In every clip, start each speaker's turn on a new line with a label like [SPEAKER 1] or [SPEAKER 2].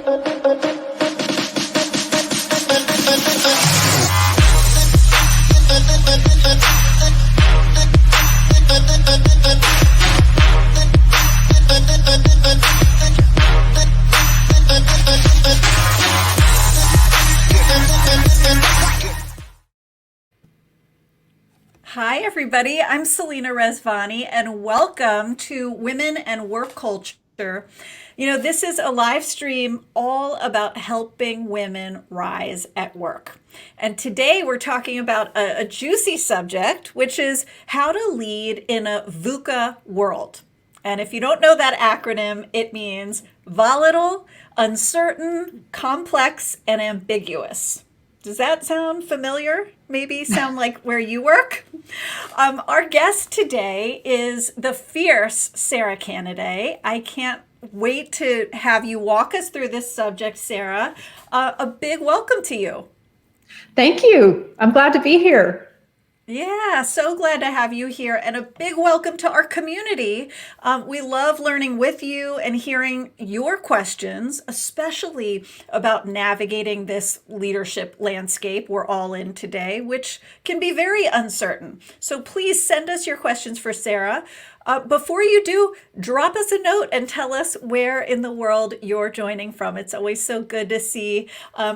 [SPEAKER 1] Hi, everybody. I'm Selena Rezvani, and welcome to Women and Work Culture. This is a live stream all about helping women rise at work. And today we're talking about a juicy subject, which is how to lead in a VUCA world. And if you don't know that acronym, it means volatile, uncertain, complex, and ambiguous. Does that sound familiar? Maybe sound like where you work? Our guest today is the fierce Sara Canaday. I can't wait to have you walk us through this subject, Sara. A big welcome to you.
[SPEAKER 2] Thank you. I'm glad to be here.
[SPEAKER 1] Yeah, so glad to have you here, and a big welcome to our community. We love learning with you and hearing your questions, especially about navigating this leadership landscape we're all in today, which can be very uncertain. So please send us your questions for Sara. Before you do, drop us a note and tell us where in the world you're joining from. It's always so good to see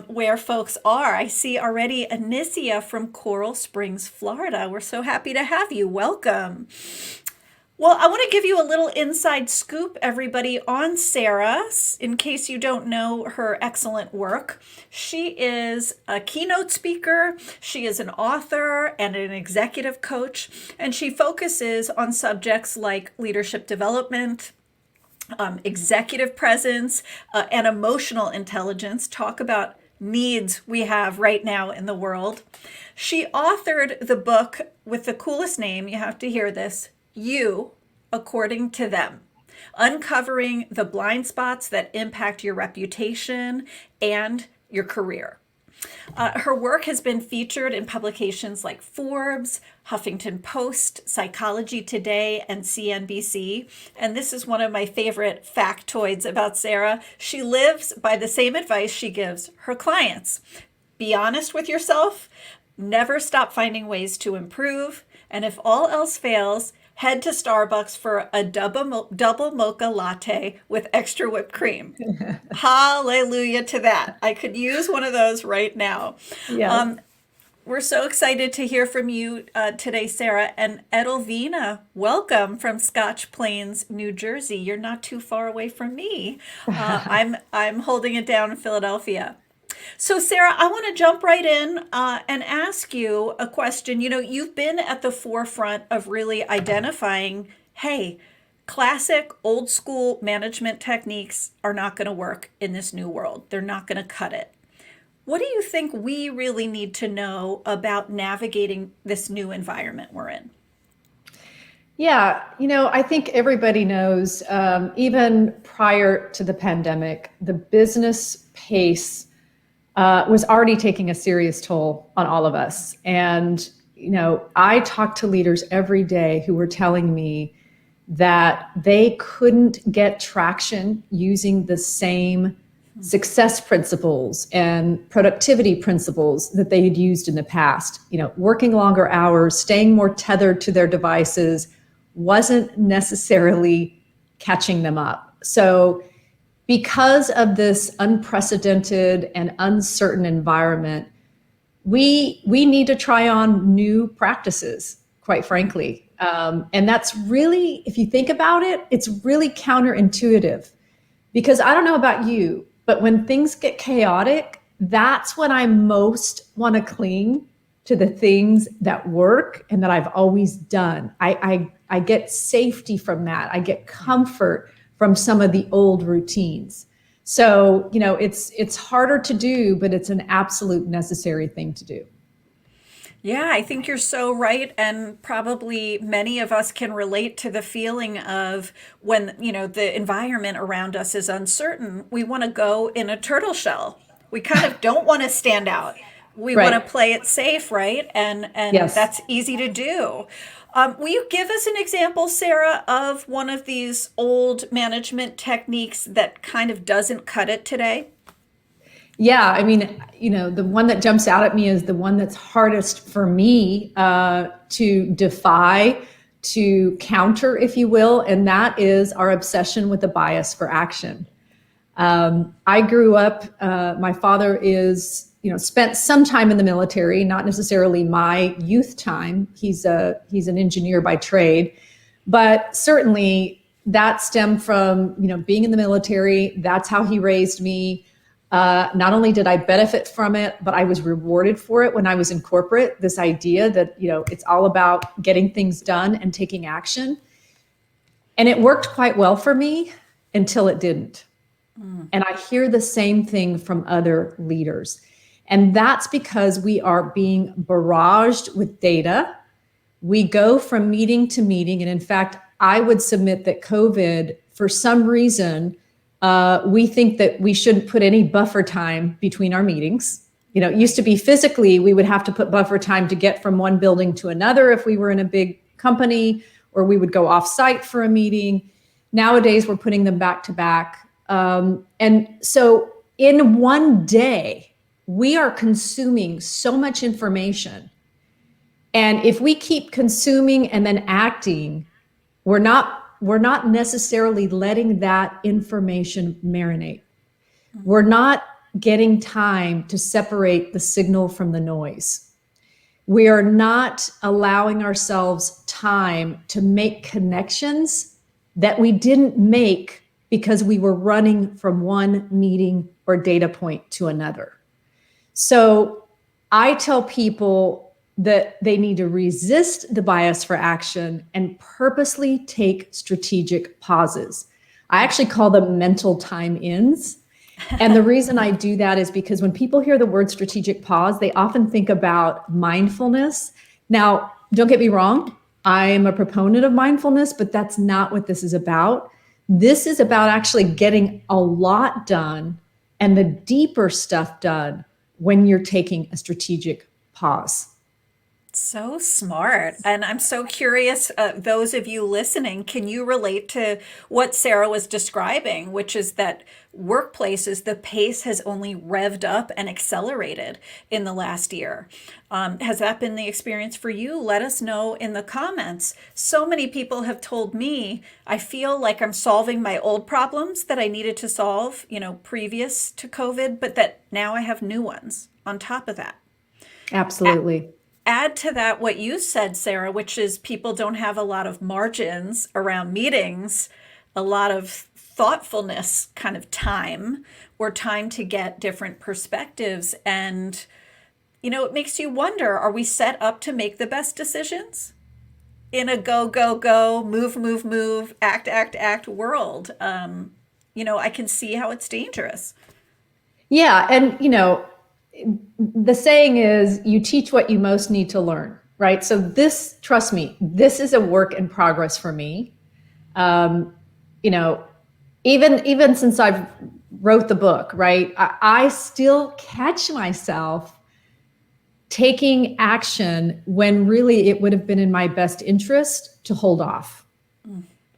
[SPEAKER 1] where folks are. I see already Anicia from Coral Springs, Florida. We're so happy to have you. Welcome. Well, I want to give you a little inside scoop, everybody, on Sara, in case you don't know her excellent work. She is a keynote speaker, she is an author and an executive coach, and she focuses on subjects like leadership development, executive presence, and emotional intelligence. Talk about needs we have right now in the world. She authored the book with the coolest name, you have to hear this, You According to Them, uncovering the blind spots that impact your reputation and your career. Her work has been featured in publications like Forbes, Huffington Post, Psychology Today, and CNBC. And this is one of my favorite factoids about Sara. She lives by the same advice she gives her clients. Be honest with yourself, never stop finding ways to improve, and if all else fails, head to Starbucks for a double mocha latte with extra whipped cream. Hallelujah to that. I could use one of those right now.
[SPEAKER 2] Yeah.
[SPEAKER 1] We're so excited to hear from you today, Sara. And Edelvina, welcome from Scotch Plains, New Jersey. You're not too far away from me. I'm holding it down in Philadelphia. So, Sara, I want to jump right in and ask you a question. You've been at the forefront of really identifying, hey, classic old school management techniques are not going to work in this new world. They're not going to cut it. What do you think we really need to know about navigating this new environment we're in?
[SPEAKER 2] Yeah, I think everybody knows, even prior to the pandemic, the business pace was already taking a serious toll on all of us. And, I talk to leaders every day who were telling me that they couldn't get traction using the same success principles and productivity principles that they had used in the past. Working longer hours, staying more tethered to their devices wasn't necessarily catching them up. So because of this unprecedented and uncertain environment, we need to try on new practices, quite frankly. And that's really, if you think about it, it's really counterintuitive. Because I don't know about you, but when things get chaotic, that's when I most want to cling to the things that work and that I've always done. I get safety from that. I get comfort from some of the old routines. So, it's harder to do, but it's an absolute necessary thing to do.
[SPEAKER 1] Yeah, I think you're so right. And probably many of us can relate to the feeling of when, the environment around us is uncertain, we want to go in a turtle shell. We kind of don't want to stand out. We want to
[SPEAKER 2] Right.
[SPEAKER 1] play it safe, right? And
[SPEAKER 2] Yes.
[SPEAKER 1] that's easy to do. Will you give us an example, Sara, of one of these old management techniques that kind of doesn't cut it today?
[SPEAKER 2] Yeah, I mean, the one that jumps out at me is the one that's hardest for me to defy, to counter, if you will, and that is our obsession with the bias for action. I grew up, my father spent some time in the military, not necessarily my youth time. He's an engineer by trade, but certainly that stemmed from, being in the military. That's how he raised me. Not only did I benefit from it, but I was rewarded for it when I was in corporate. This idea that, it's all about getting things done and taking action. And it worked quite well for me until it didn't. And I hear the same thing from other leaders. And that's because we are being barraged with data. We go from meeting to meeting. And in fact, I would submit that COVID, for some reason, we think that we shouldn't put any buffer time between our meetings. It used to be physically, we would have to put buffer time to get from one building to another if we were in a big company, or we would go off site for a meeting. Nowadays, we're putting them back to back. And so in one day, we are consuming so much information. And if we keep consuming and then acting, we're not necessarily letting that information marinate. We're not getting time to separate the signal from the noise. We are not allowing ourselves time to make connections that we didn't make because we were running from one meeting or data point to another. So I tell people that they need to resist the bias for action and purposely take strategic pauses. I actually call them mental time ins. And the reason I do that is because when people hear the word strategic pause, they often think about mindfulness. Now, don't get me wrong, I am a proponent of mindfulness, but that's not what this is about. This is about actually getting a lot done and the deeper stuff done when you're taking a strategic pause.
[SPEAKER 1] So smart. And I'm so curious, those of you listening, can you relate to what Sarah was describing, which is that workplaces, the pace has only revved up and accelerated in the last year. Has that been the experience for you? Let us know in the comments. So many people have told me, I feel like I'm solving my old problems that I needed to solve, previous to COVID, but that now I have new ones on top of that.
[SPEAKER 2] Absolutely.
[SPEAKER 1] Add to that what you said, Sarah, which is people don't have a lot of margins around meetings, a lot of thoughtfulness kind of time or time to get different perspectives. And, it makes you wonder, are we set up to make the best decisions in a go, go, go, move, move, move, act, act, act world? I can see how it's dangerous.
[SPEAKER 2] Yeah. And, the saying is you teach what you most need to learn, right? So trust me, this is a work in progress for me. Um, you know, even since I've wrote the book, right? I still catch myself taking action when really it would have been in my best interest to hold off.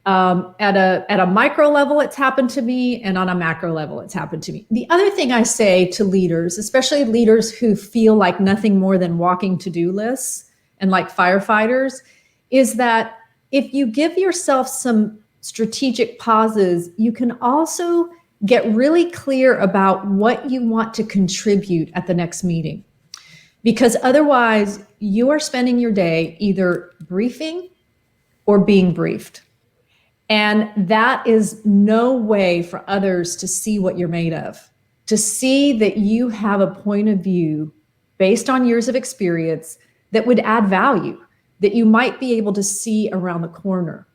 [SPEAKER 2] At a micro level, it's happened to me, and on a macro level, it's happened to me. The other thing I say to leaders, especially leaders who feel like nothing more than walking to-do lists and like firefighters, is that if you give yourself some strategic pauses, you can also get really clear about what you want to contribute at the next meeting. Because otherwise, you are spending your day either briefing or being briefed. And that is no way for others to see what you're made of, to see that you have a point of view based on years of experience that would add value, that you might be able to see around the corner,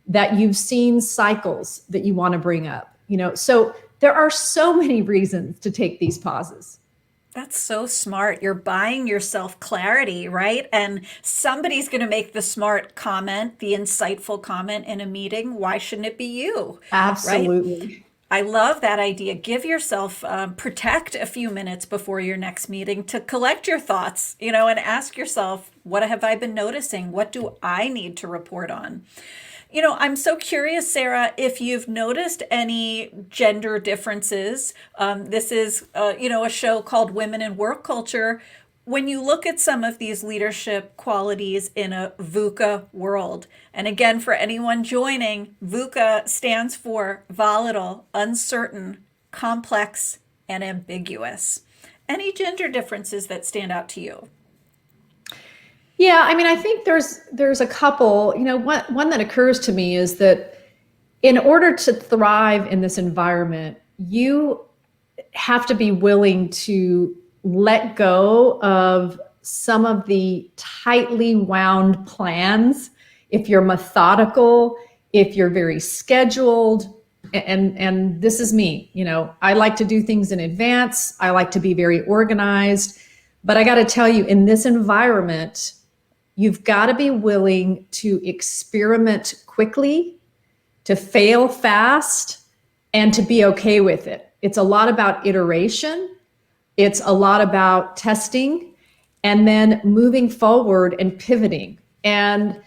[SPEAKER 2] that you've seen cycles that you want to bring up. So there are so many reasons to take these pauses.
[SPEAKER 1] That's so smart. You're buying yourself clarity, right? And somebody's going to make the smart comment, the insightful comment in a meeting. Why shouldn't it be you? Right?
[SPEAKER 2] Absolutely.
[SPEAKER 1] I love that idea. Give yourself, protect a few minutes before your next meeting to collect your thoughts, and ask yourself, what have I been noticing? What do I need to report on? I'm so curious, Sarah, if you've noticed any gender differences. This is, a show called Women in Work Culture. When you look at some of these leadership qualities in a VUCA world, and again, for anyone joining, VUCA stands for volatile, uncertain, complex, and ambiguous. Any gender differences that stand out to you?
[SPEAKER 2] Yeah, I mean, I think there's a couple. One that occurs to me is that in order to thrive in this environment, you have to be willing to let go of some of the tightly wound plans. If you're methodical, if you're very scheduled, and this is me, I like to do things in advance. I like to be very organized, but I got to tell you, in this environment, you've got to be willing to experiment quickly, to fail fast, and to be okay with it. It's a lot about iteration. It's a lot about testing and then moving forward and pivoting. And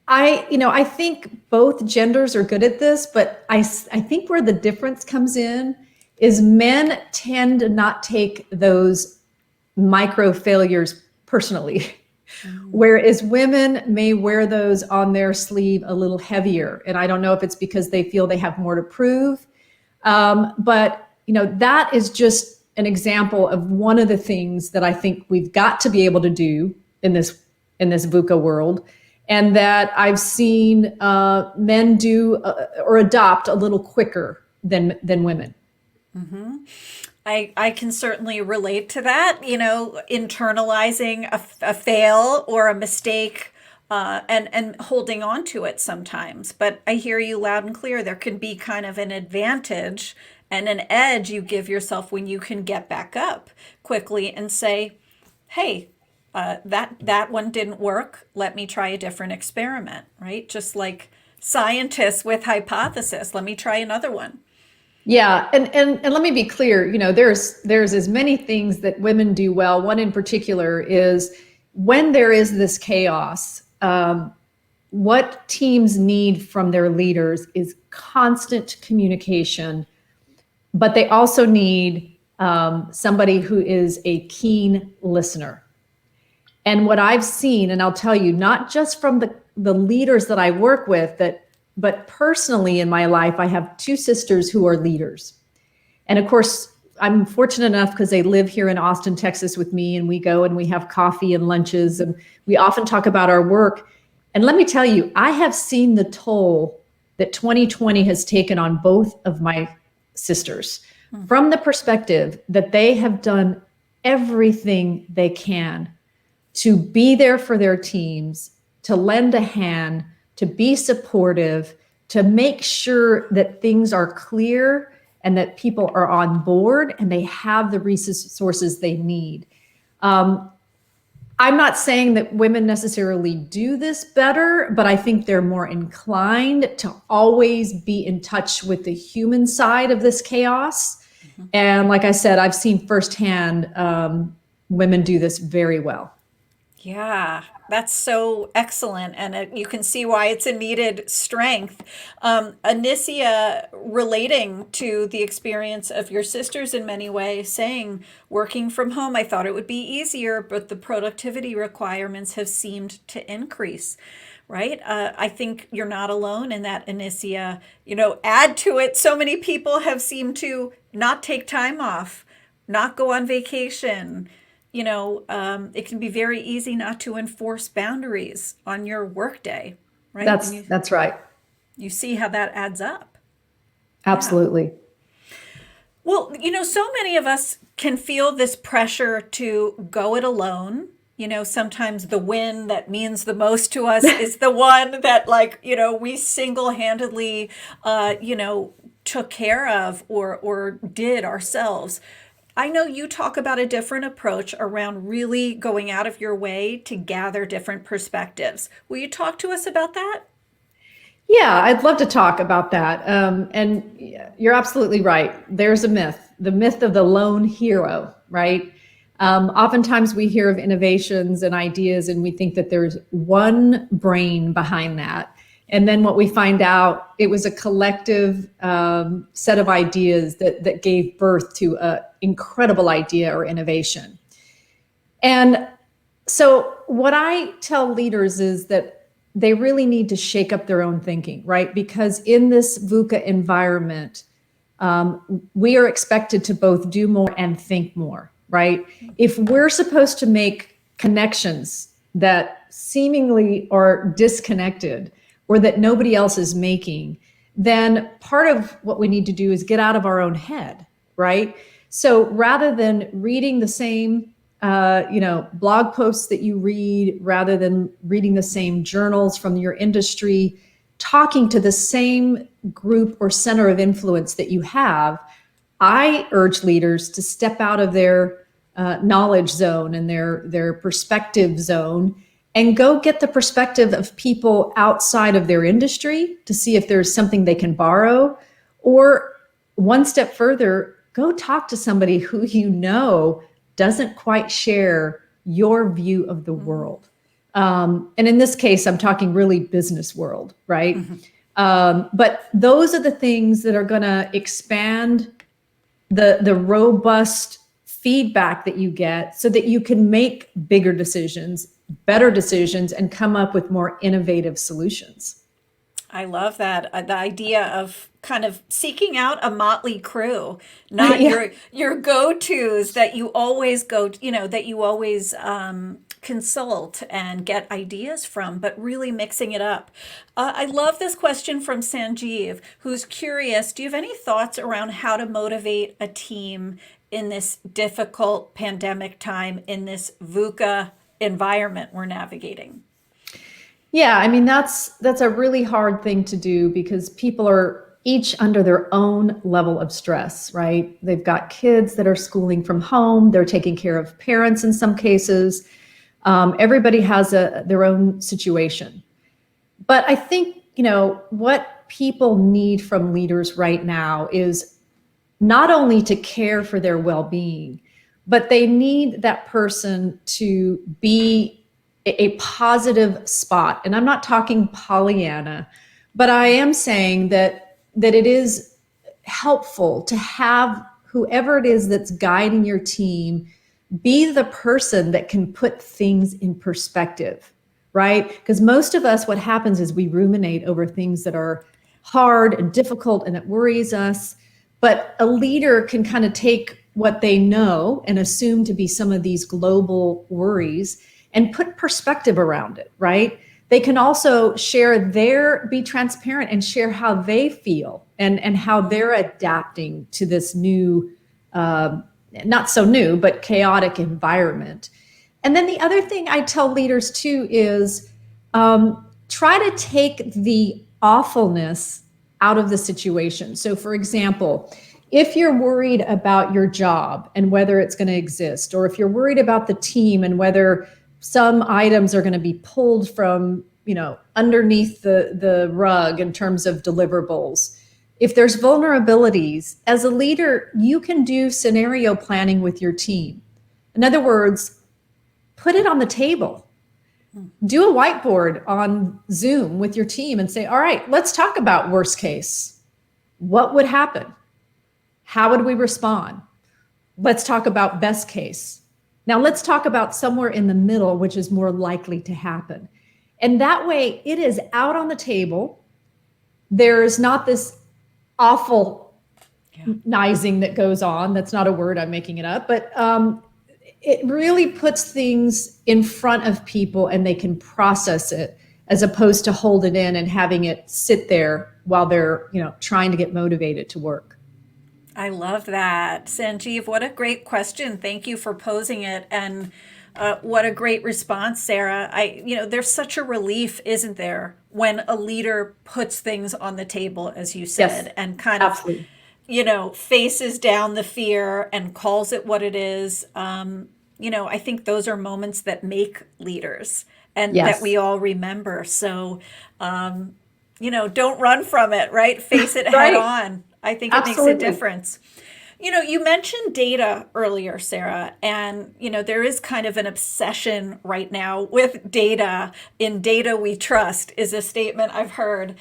[SPEAKER 2] I think both genders are good at this, but I think where the difference comes in is men tend to not take those micro failures personally. Whereas women may wear those on their sleeve a little heavier. And I don't know if it's because they feel they have more to prove. But that is just an example of one of the things that I think we've got to be able to do in this VUCA world. And that I've seen men do or adopt a little quicker than women.
[SPEAKER 1] I can certainly relate to that, internalizing a fail or a mistake, and holding on to it sometimes. But I hear you loud and clear. There can be kind of an advantage and an edge you give yourself when you can get back up quickly and say, hey, that one didn't work. Let me try a different experiment, right? Just like scientists with hypothesis. Let me try another one.
[SPEAKER 2] Yeah, and let me be clear, there's as many things that women do well. One in particular is when there is this chaos, what teams need from their leaders is constant communication, but they also need somebody who is a keen listener. And what I've seen, and I'll tell you, not just from the leaders that I work with, but personally in my life, I have two sisters who are leaders. And of course, I'm fortunate enough because they live here in Austin, Texas with me, and we go and we have coffee and lunches, and we often talk about our work. And let me tell you, I have seen the toll that 2020 has taken on both of my sisters from the perspective that they have done everything they can to be there for their teams, to lend a hand, to be supportive, to make sure that things are clear and that people are on board and they have the resources they need. I'm not saying that women necessarily do this better, but I think they're more inclined to always be in touch with the human side of this chaos. Mm-hmm. And like I said, I've seen firsthand women do this very well.
[SPEAKER 1] Yeah, that's so excellent. And you can see why it's a needed strength. Anicia, relating to the experience of your sisters in many ways, saying, working from home, I thought it would be easier, but the productivity requirements have seemed to increase. Right? I think you're not alone in that, Anicia. Add to it, so many people have seemed to not take time off, not go on vacation. It can be very easy not to enforce boundaries on your workday, right?
[SPEAKER 2] That's right.
[SPEAKER 1] You see how that adds up.
[SPEAKER 2] Absolutely.
[SPEAKER 1] Yeah. Well, so many of us can feel this pressure to go it alone. Sometimes the win that means the most to us is the one that, we single-handedly, took care of or did ourselves. I know you talk about a different approach around really going out of your way to gather different perspectives. Will you talk to us about that?
[SPEAKER 2] Yeah, I'd love to talk about that. And you're absolutely right. There's a myth, the myth of the lone hero, right? Oftentimes we hear of innovations and ideas and we think that there's one brain behind that. And then what we find out, it was a collective set of ideas that gave birth to an incredible idea or innovation. And so what I tell leaders is that they really need to shake up their own thinking, right? Because in this VUCA environment, we are expected to both do more and think more, right? If we're supposed to make connections that seemingly are disconnected or that nobody else is making, then part of what we need to do is get out of our own head, right? So rather than reading the same blog posts that you read, rather than reading the same journals from your industry, talking to the same group or center of influence that you have, I urge leaders to step out of their knowledge zone and their perspective zone and go get the perspective of people outside of their industry to see if there's something they can borrow. Or one step further, go talk to somebody who you know doesn't quite share your view of the world. And in this case, I'm talking really business world, right? But those are the things that are going to expand the robust feedback that you get so that you can make bigger decisions, better decisions, and come up with more innovative solutions.
[SPEAKER 1] I love that. The idea of kind of seeking out a motley crew, not
[SPEAKER 2] Yeah.
[SPEAKER 1] your go-tos that you always that you always consult and get ideas from, but really mixing it up. I love this question from Sanjeev, who's curious. Do you have any thoughts around how to motivate a team in this difficult pandemic time, in this VUCA environment we're navigating?
[SPEAKER 2] Yeah, I mean that's a really hard thing to do because people are each under their own level of stress, right? They've got kids that are schooling from home, they're taking care of parents in some cases. Everybody has their own situation. But I think, what people need from leaders right now is not only to care for their well-being, but they need that person to be a positive spot. And I'm not talking Pollyanna, but I am saying that it is helpful to have whoever it is that's guiding your team be the person that can put things in perspective, right? Because most of us, what happens is we ruminate over things that are hard and difficult and it worries us. But a leader can kind of take what they know and assume to be some of these global worries and put perspective around it, right? They can also be transparent and share how they feel and how they're adapting to this new, not so new, but chaotic environment. And then the other thing I tell leaders too is try to take the awfulness out of the situation. So for example, if you're worried about your job and whether it's going to exist, or if you're worried about the team and whether some items are going to be pulled from, underneath the rug in terms of deliverables, if there's vulnerabilities, as a leader, you can do scenario planning with your team. In other words, put it on the table. Do a whiteboard on Zoom with your team and say, all right, let's talk about worst case. What would happen? How would we respond? Let's talk about best case. Now let's talk about somewhere in the middle, which is more likely to happen. And that way it is out on the table. There's not this awfulizing that goes on. That's not a word, I'm making it up, but it really puts things in front of people and they can process it as opposed to hold it in and having it sit there while they're, trying to get motivated to work.
[SPEAKER 1] I love that. Sanjeev, what a great question. Thank you for posing it. And what a great response, Sarah. There's such a relief, isn't there, when a leader puts things on the table, as you said,
[SPEAKER 2] Yes,
[SPEAKER 1] and kind
[SPEAKER 2] absolutely.
[SPEAKER 1] of, faces down the fear and calls it what it is. I think those are moments that make leaders and that we
[SPEAKER 2] Yes.
[SPEAKER 1] all remember. So, don't run from it, right? Face it head
[SPEAKER 2] Right.
[SPEAKER 1] on. I think it makes a
[SPEAKER 2] Absolutely.
[SPEAKER 1] difference. You mentioned data earlier, Sarah, and there is kind of an obsession right now with data. In data we trust is a statement I've heard.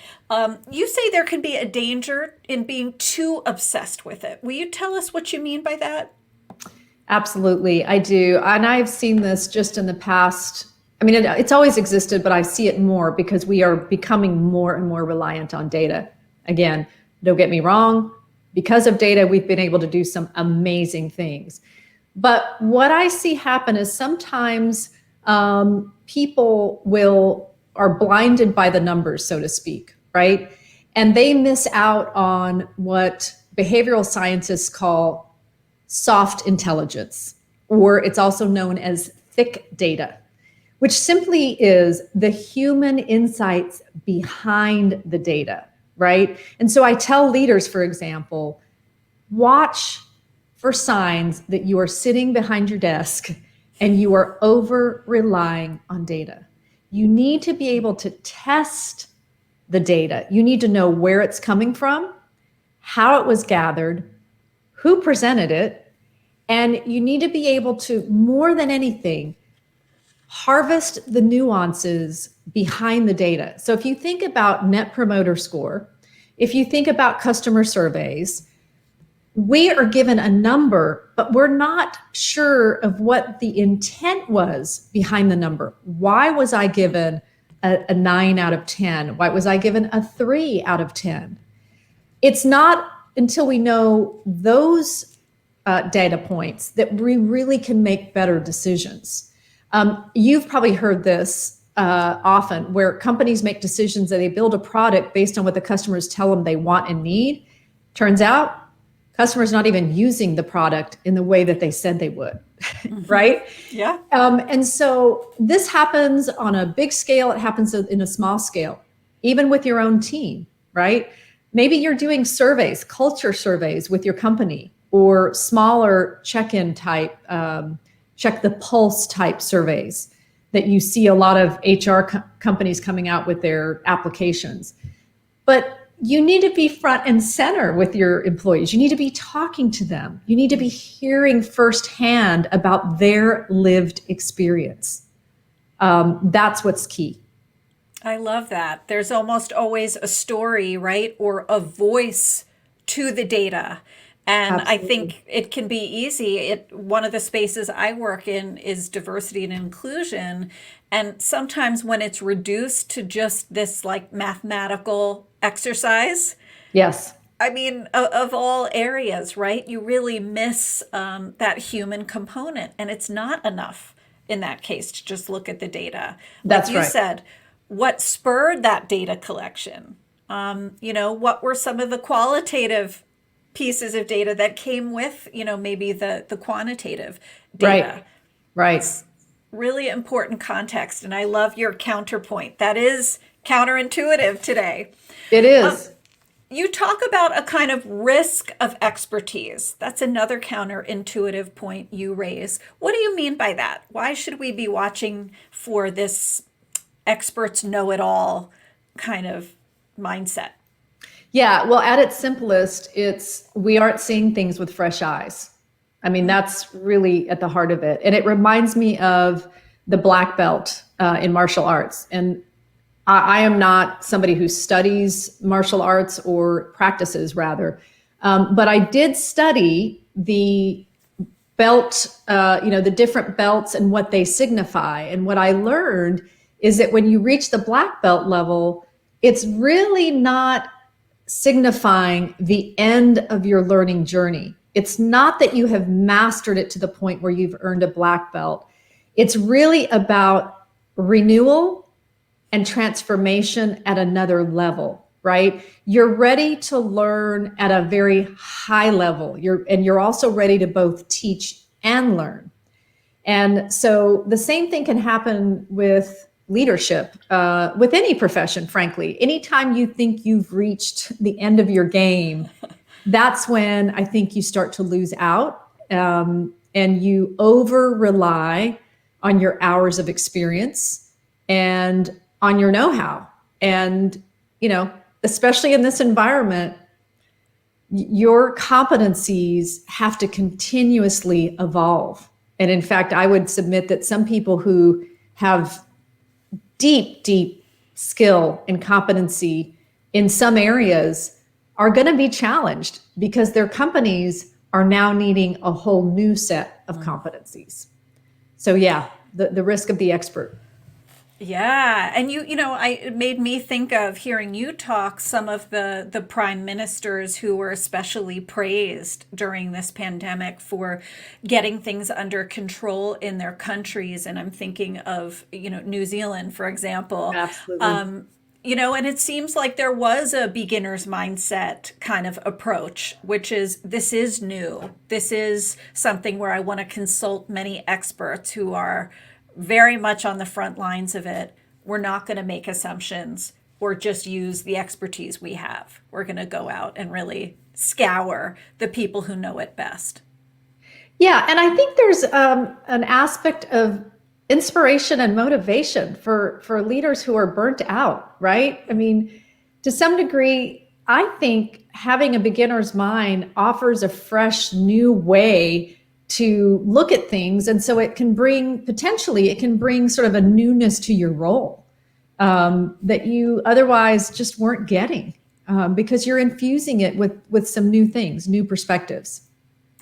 [SPEAKER 1] You say there can be a danger in being too obsessed with it. Will you tell us what you mean by that?
[SPEAKER 2] Absolutely, I do. And I've seen this just in the past. I mean, it's always existed, but I see it more because we are becoming more and more reliant on data. Again, don't get me wrong, because of data, we've been able to do some amazing things. But what I see happen is sometimes people are blinded by the numbers, so to speak, right? And they miss out on what behavioral scientists call soft intelligence, or it's also known as thick data, which simply is the human insights behind the data, right? And so I tell leaders, for example, watch for signs that you are sitting behind your desk and you are over relying on data. You need to be able to test the data. You need to know where it's coming from, how it was gathered, who presented it, and you need to be able to, more than anything, harvest the nuances behind the data. So if you think about Net Promoter Score, if you think about customer surveys, we are given a number, but we're not sure of what the intent was behind the number. Why was I given a 9 out of 10? Why was I given a 3 out of 10? It's not until we know those data points that we really can make better decisions. You've probably heard this often, where companies make decisions that they build a product based on what the customers tell them they want and need. Turns out, customers not even using the product in the way that they said they would, right?
[SPEAKER 1] Yeah.
[SPEAKER 2] And so this happens on a big scale. It happens in a small scale, even with your own team, right? Maybe you're doing surveys, culture surveys with your company, or smaller check-in type, check the pulse type surveys that you see a lot of HR companies coming out with their applications. But you need to be front and center with your employees. You need to be talking to them. You need to be hearing firsthand about their lived experience. That's what's key.
[SPEAKER 1] I love that. There's almost always a story, right? Or a voice to the data. And I
[SPEAKER 2] Absolutely.
[SPEAKER 1] think it can be easy. One of the spaces I work in is diversity and inclusion. And sometimes when it's reduced to just this like mathematical exercise,
[SPEAKER 2] Yes,
[SPEAKER 1] I mean, of all areas, right? You really miss that human component. And it's not enough in that case to just look at the data. Like
[SPEAKER 2] that's
[SPEAKER 1] you
[SPEAKER 2] right.
[SPEAKER 1] said, what spurred that data collection? What were some of the qualitative pieces of data that came with, maybe the quantitative data?
[SPEAKER 2] Right. Right.
[SPEAKER 1] Really important context. And I love your counterpoint. That is counterintuitive today.
[SPEAKER 2] It
[SPEAKER 1] Um,
[SPEAKER 2] is.
[SPEAKER 1] you talk about a kind of risk of expertise. That's another counterintuitive point you raise. What do you mean by that? Why should we be watching for this experts know it all kind of mindset?
[SPEAKER 2] Yeah, well, at its simplest, it's we aren't seeing things with fresh eyes. I mean, that's really at the heart of it. And it reminds me of the black belt in martial arts. And I am not somebody who studies martial arts or practices, rather. But I did study the belt, the different belts and what they signify. And what I learned is that when you reach the black belt level, it's really not signifying the end of your learning journey. It's not that you have mastered it to the point where you've earned a black belt. It's really about renewal and transformation at another level, right? You're ready to learn at a very high level. You're also ready to both teach and learn. And so the same thing can happen with leadership, with any profession, frankly. Anytime you think you've reached the end of your game, that's when I think you start to lose out, and you over rely on your hours of experience and on your know how. And, especially in this environment, your competencies have to continuously evolve. And in fact, I would submit that some people who have deep, deep skill and competency in some areas are going to be challenged because their companies are now needing a whole new set of competencies. So yeah, the risk of the expert.
[SPEAKER 1] Yeah, and it made me think of hearing you talk some of the prime ministers who were especially praised during this pandemic for getting things under control in their countries, and I'm thinking of, New Zealand, for example.
[SPEAKER 2] Absolutely.
[SPEAKER 1] And it seems like there was a beginner's mindset kind of approach, which is this is new. This is something where I want to consult many experts who are very much on the front lines of it. We're not going to make assumptions or just use the expertise we have. We're going to go out and really scour the people who know it best.
[SPEAKER 2] Yeah, and I think there's an aspect of inspiration and motivation for leaders who are burnt out, right? I mean, to some degree, I think having a beginner's mind offers a fresh new way to look at things, and so it can bring potentially it can bring sort of a newness to your role that you otherwise just weren't getting because you're infusing it with some new things, new perspectives.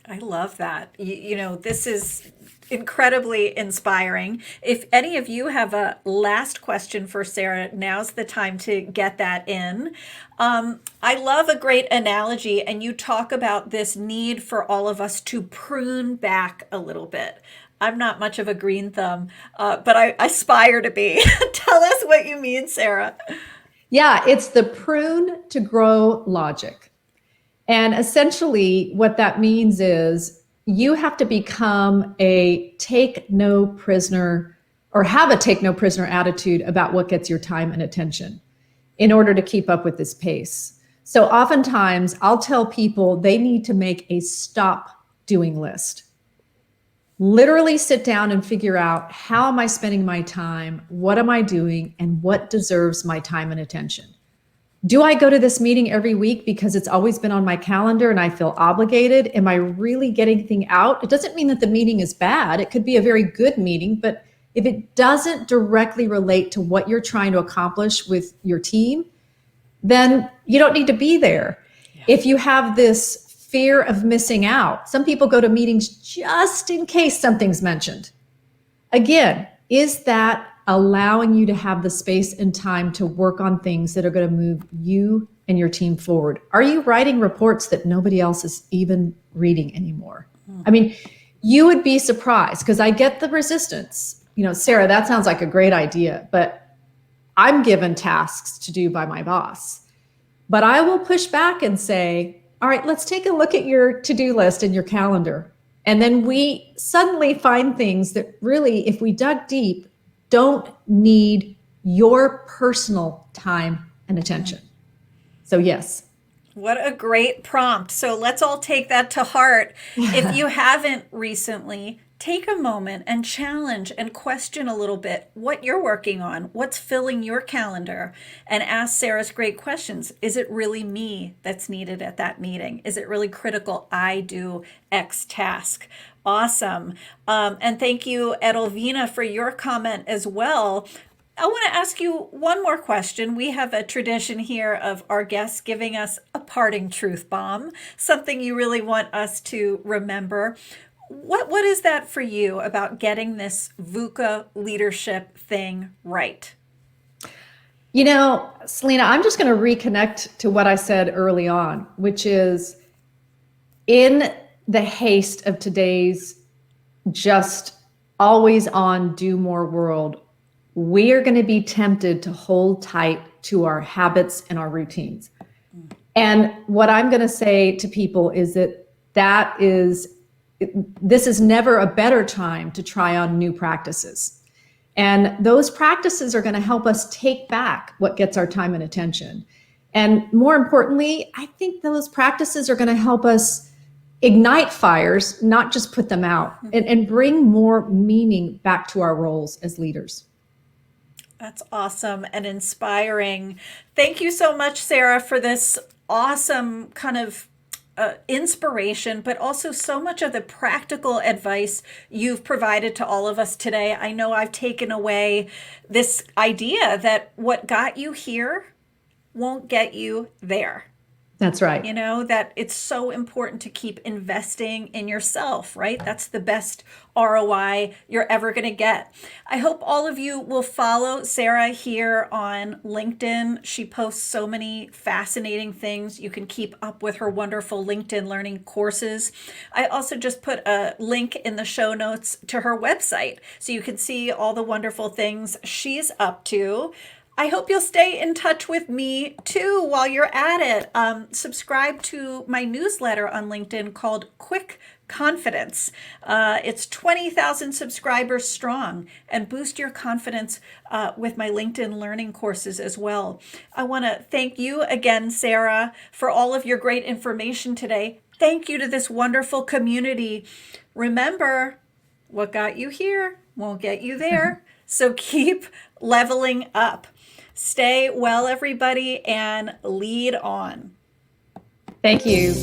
[SPEAKER 1] I love that. This is incredibly inspiring. If any of you have a last question for Sara, now's the time to get that in. I love a great analogy, and you talk about this need for all of us to prune back a little bit. I'm not much of a green thumb, but I aspire to be. Tell us what you mean, Sara.
[SPEAKER 2] Yeah, it's the prune to grow logic. And essentially, what that means is you have to become a take no prisoner or have a take no prisoner attitude about what gets your time and attention in order to keep up with this pace. So oftentimes, I'll tell people they need to make a stop doing list. Literally sit down and figure out, how am I spending my time? What am I doing? And what deserves my time and attention? Do I go to this meeting every week because it's always been on my calendar and I feel obligated? Am I really getting anything out? It doesn't mean that the meeting is bad. It could be a very good meeting, but if it doesn't directly relate to what you're trying to accomplish with your team, then you don't need to be there.
[SPEAKER 1] Yeah.
[SPEAKER 2] If you have this fear of missing out, some people go to meetings just in case something's mentioned. Again, is that allowing you to have the space and time to work on things that are going to move you and your team forward? Are you writing reports that nobody else is even reading anymore? I mean, you would be surprised because I get the resistance. Sara, that sounds like a great idea, but I'm given tasks to do by my boss. But I will push back and say, all right, let's take a look at your to-do list and your calendar. And then we suddenly find things that really, if we dug deep, don't need your personal time and attention. So yes.
[SPEAKER 1] What a great prompt. So let's all take that to heart. If you haven't recently, take a moment and challenge and question a little bit what you're working on, what's filling your calendar, and ask Sara's great questions. Is it really me that's needed at that meeting? Is it really critical I do X task? Awesome. And thank you, Edelvina, for your comment as well. I want to ask you one more question. We have a tradition here of our guests giving us a parting truth bomb, something you really want us to remember. What is that for you about getting this VUCA leadership thing right?
[SPEAKER 2] Selena, I'm just going to reconnect to what I said early on, which is in the haste of today's just always on do more world, we are going to be tempted to hold tight to our habits and our routines. And what I'm going to say to people is this is never a better time to try on new practices. And those practices are going to help us take back what gets our time and attention. And more importantly, I think those practices are going to help us ignite fires, not just put them out, and bring more meaning back to our roles as leaders.
[SPEAKER 1] That's awesome and inspiring. Thank you so much, Sara, for this awesome kind of inspiration, but also so much of the practical advice you've provided to all of us today. I know I've taken away this idea that what got you here won't get you there.
[SPEAKER 2] That's right.
[SPEAKER 1] You know, that it's so important to keep investing in yourself, right? That's the best ROI you're ever going to get. I hope all of you will follow Sara here on LinkedIn. She posts so many fascinating things. You can keep up with her wonderful LinkedIn learning courses. I also just put a link in the show notes to her website so you can see all the wonderful things she's up to. I hope you'll stay in touch with me too while you're at it. Subscribe to my newsletter on LinkedIn called Quick Confidence. It's 20,000 subscribers strong, and boost your confidence with my LinkedIn learning courses as well. I want to thank you again, Sara, for all of your great information today. Thank you to this wonderful community. Remember, what got you here won't get you there. So keep leveling up. Stay well, everybody, and lead on.
[SPEAKER 2] Thank you.